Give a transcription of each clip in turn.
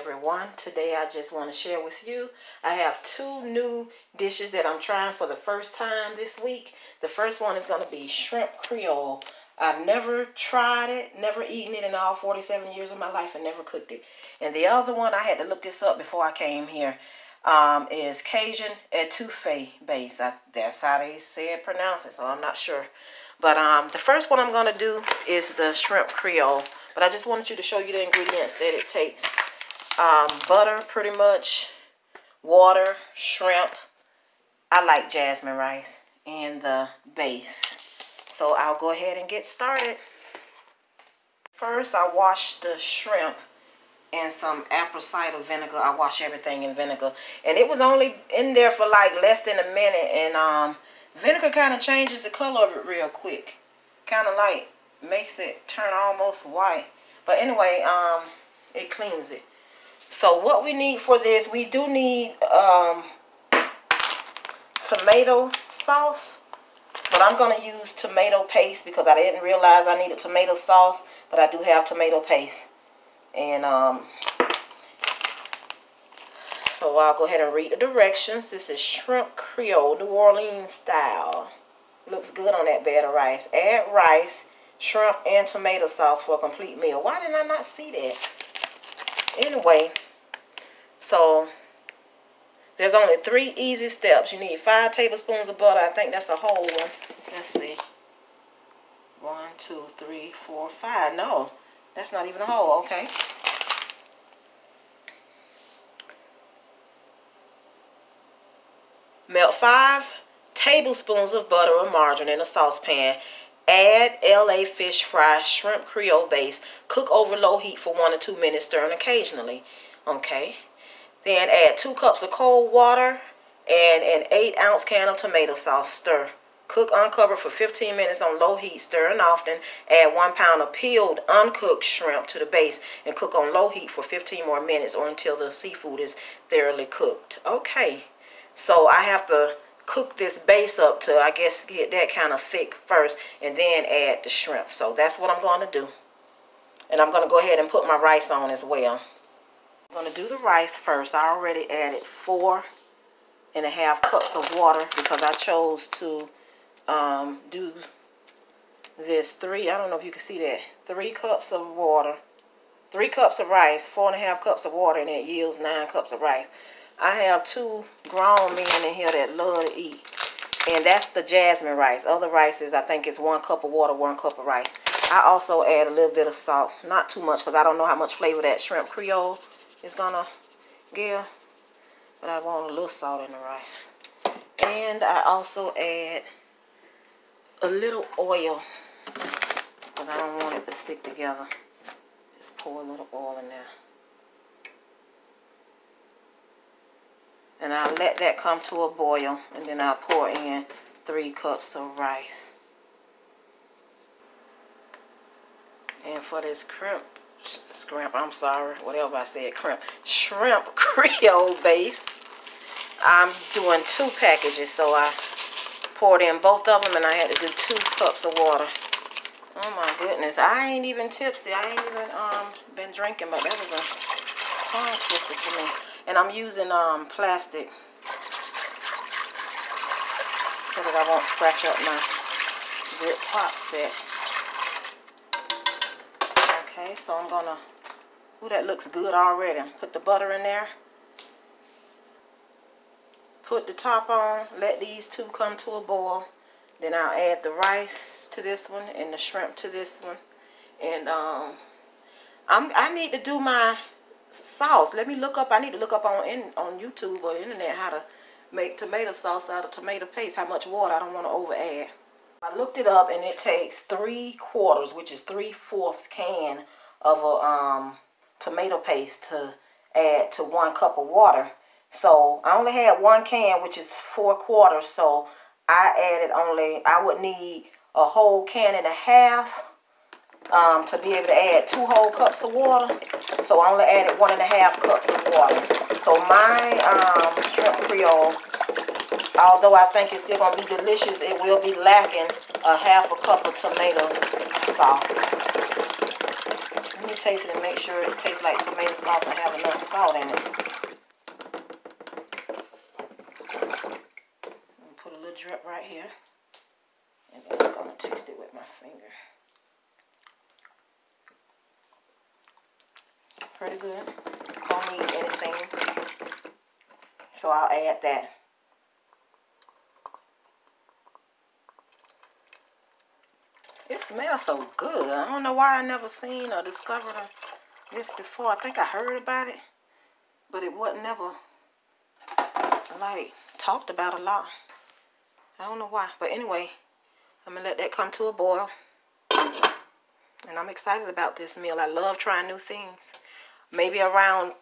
everyone. Today I just want to share with you, I have two new dishes that I'm trying for the first time this week. The first one is going to be shrimp Creole. I've never tried it, never eaten it in all 47 years of my life, and never cooked it. And the other one, I had to look this up before I came here, is Cajun etouffee base. That's how they say it, pronounce it, so I'm not sure. But the first one I'm going to do is the shrimp Creole. But I just wanted you to show you the ingredients that it takes. Butter, pretty much, water, shrimp. I like jasmine rice, and the base. So I'll go ahead and get started. First, I wash the shrimp in some apple cider vinegar. I wash everything in vinegar. And it was only in there for like less than a minute. And vinegar kind of changes the color of it real quick. Kind of like makes it turn almost white. But anyway, it cleans it. So what we need for this, we do need tomato sauce. But I'm going to use tomato paste because I didn't realize I needed tomato sauce. But I do have tomato paste. And so I'll go ahead and read the directions. This is shrimp Creole, New Orleans style. Looks good on that bed of rice. Add rice, shrimp, and tomato sauce for a complete meal. Why did I not see that? Anyway, so there's only 3 easy steps. You need 5 tablespoons of butter. I think that's a whole one. Let's see. 1, 2, 3, 4, 5. No, that's not even a whole. Okay. Melt 5 tablespoons of butter or margarine in a saucepan. Add LA fish fry shrimp Creole base. Cook over low heat for 1 to 2 minutes, stirring occasionally. Okay. Then add 2 cups of cold water and an 8-ounce can of tomato sauce. Stir. Cook uncovered for 15 minutes on low heat, stirring often. Add 1 pound of peeled, uncooked shrimp to the base and cook on low heat for 15 more minutes or until the seafood is thoroughly cooked. Okay. So I have to cook this base up to, I guess, get that kind of thick first and then add the shrimp. So that's what I'm going to do. And I'm going to go ahead and put my rice on as well. I'm going to do the rice first. I already added 4.5 cups of water because I chose to do this I don't know if you can see that, 3 cups of water, 3 cups of rice, 4.5 cups of water, and it yields 9 cups of rice. I have 2 grown men in here that love to eat. And that's the jasmine rice. Other rices, I think it's 1 cup of water, 1 cup of rice. I also add a little bit of salt. Not too much because I don't know how much flavor that shrimp Creole is going to give. But I want a little salt in the rice. And I also add a little oil because I don't want it to stick together. Just pour a little oil in there. And I'll let that come to a boil, and then I'll pour in 3 cups of rice. And for this shrimp Creole base, I'm doing 2 packages, so I poured in both of them, and I had to do 2 cups of water. Oh my goodness, I ain't even tipsy. I ain't even been drinking, but that was a tongue twister for me. And I'm using plastic so that I won't scratch up my good pot set. Okay, so I'm gonna, ooh, that looks good already. Put the butter in there. Put the top on. Let these 2 come to a boil. Then I'll add the rice to this one and the shrimp to this one. And I need to do my sauce. Let me look up. I need to look up on YouTube or internet how to make tomato sauce out of tomato paste. How much water. I don't want to over add. I looked it up and it takes 3/4, which is 3/4 can of a tomato paste to add to 1 cup of water. So I only had 1 can, which is 4/4. So I would need a whole can and a half to be able to add 2 whole cups of water. So I only added 1.5 cups of water. So my shrimp Creole, although I think it's still going to be delicious, it will be lacking a 1/2 cup of tomato sauce. Let me taste it and make sure it tastes like tomato sauce and have enough salt in it. Put a little drip right here. And then I'm going to taste it with my finger. Pretty good. Don't need anything. So I'll add that. It smells so good. I don't know why I never seen or discovered this before. I think I heard about it, but it wasn't never like talked about a lot. I don't know why, but anyway, I'm gonna let that come to a boil. And I'm excited about this meal. I love trying new things. Maybe around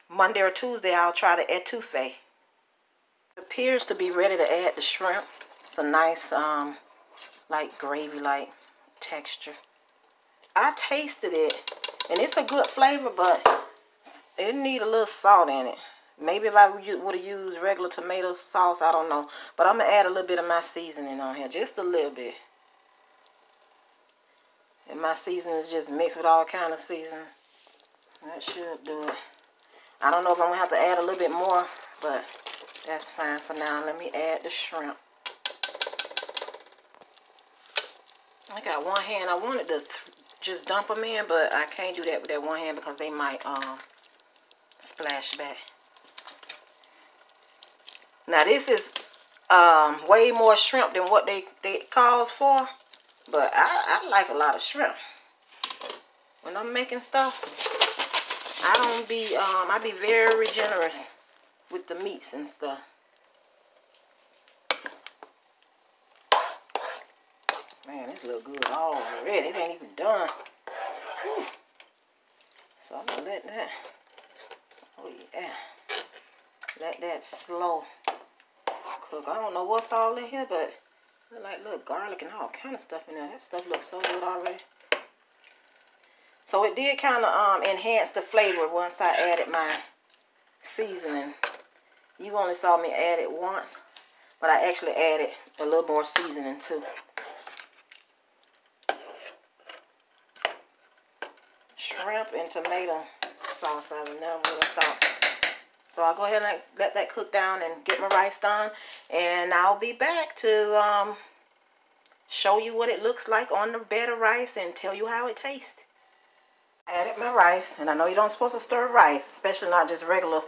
Monday or Tuesday, I'll try the etouffee. It appears to be ready to add the shrimp. It's a nice, like gravy-like texture. I tasted it, and it's a good flavor, but it need a little salt in it. Maybe if I would have used regular tomato sauce, I don't know. But I'm going to add a little bit of my seasoning on here, just a little bit. And my seasoning is just mixed with all kind of seasoning. That should do it. I don't know if I'm going to have to add a little bit more, but that's fine for now. Let me add the shrimp. I got one hand. I wanted to just dump them in, but I can't do that with that one hand because they might splash back. Now this is way more shrimp than what they calls for, but I like a lot of shrimp. When I'm making stuff, I be very generous with the meats and stuff. Man, this look good already. It ain't even done. Whew. So I'm gonna let that, oh yeah, let that slow cook. I don't know what's all in here, but look like little garlic and all kind of stuff in there. That stuff looks so good already. So it did kind of enhance the flavor once I added my seasoning. You only saw me add it once, but I actually added a little more seasoning too. Shrimp and tomato sauce, I never would have thought. So I'll go ahead and let that cook down and get my rice done. And I'll be back to show you what it looks like on the bed of rice and tell you how it tastes. I added my rice, and I know you don't supposed to stir rice, especially not just regular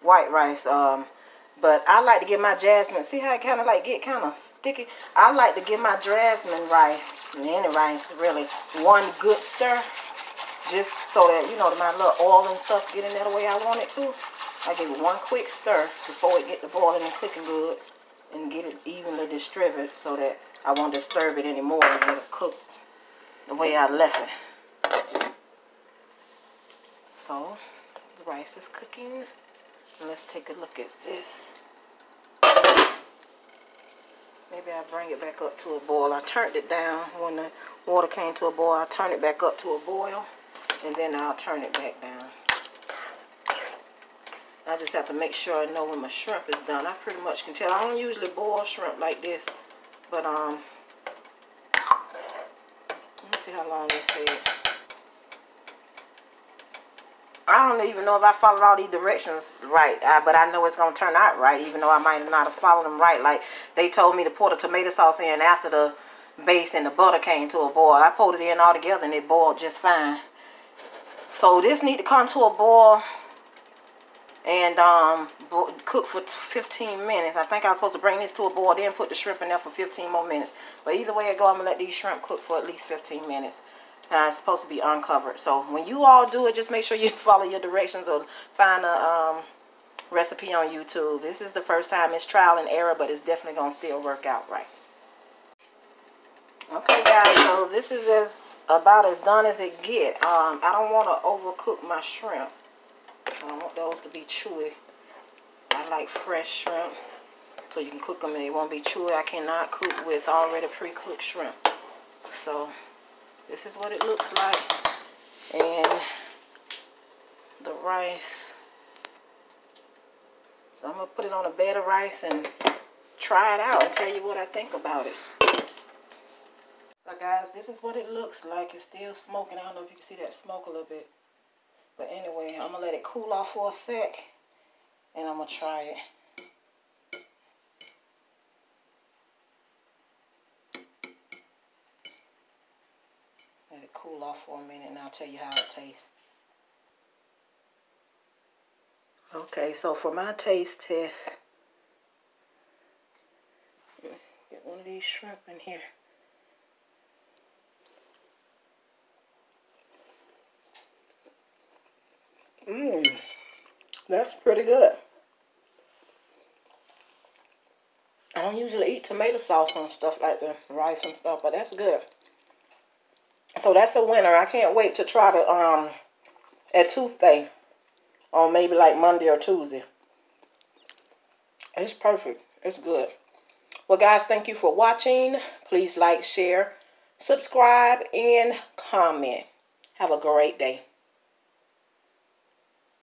white rice. But I like to give my jasmine, see how it kind of like get kind of sticky? I like to give my jasmine rice, and any rice really, one good stir. Just so that, you know, my little oil and stuff get in there the way I want it to. I give it one quick stir before it get to boiling and cooking good. And get it evenly distributed so that I won't disturb it anymore and let it cook the way I left it. So, the rice is cooking. Let's take a look at this. Maybe I'll bring it back up to a boil. I turned it down when the water came to a boil. I turn it back up to a boil. And then I'll turn it back down. I just have to make sure I know when my shrimp is done. I pretty much can tell. I don't usually boil shrimp like this. But, let me see how long they said. I don't even know if I followed all these directions right. But I know it's going to turn out right, even though I might not have followed them right. Like, they told me to pour the tomato sauce in after the base and the butter came to a boil. I poured it in all together and it boiled just fine. So this need to come to a boil and cook for 15 minutes. I think I was supposed to bring this to a boil, then put the shrimp in there for 15 more minutes. But either way it go, I'm going to let these shrimp cook for at least 15 minutes. It's supposed to be uncovered. So when you all do it, just make sure you follow your directions or find a recipe on YouTube. This is the first time. It's trial and error, but it's definitely going to still work out right. Okay guys, so this is about as done as it get. I don't want to overcook my shrimp. I don't want those to be chewy. I like fresh shrimp, so you can cook them and they won't be chewy. I cannot cook with already pre-cooked shrimp. So this is what it looks like. And the rice. So I'm going to put it on a bed of rice and try it out and tell you what I think about it. So guys, this is what it looks like. It's still smoking. I don't know if you can see that smoke a little bit. But anyway, I'm going to let it cool off for a sec. And I'm going to try it. Let it cool off for a minute and I'll tell you how it tastes. Okay, so for my taste test, get one of these shrimp in here. That's pretty good. I don't usually eat tomato sauce on stuff like the rice and stuff, but that's good. So that's a winner. I can't wait to try the at Tuesday, or maybe like Monday or Tuesday. It's perfect. It's good. Well, guys, thank you for watching. Please like, share, subscribe, and comment. Have a great day.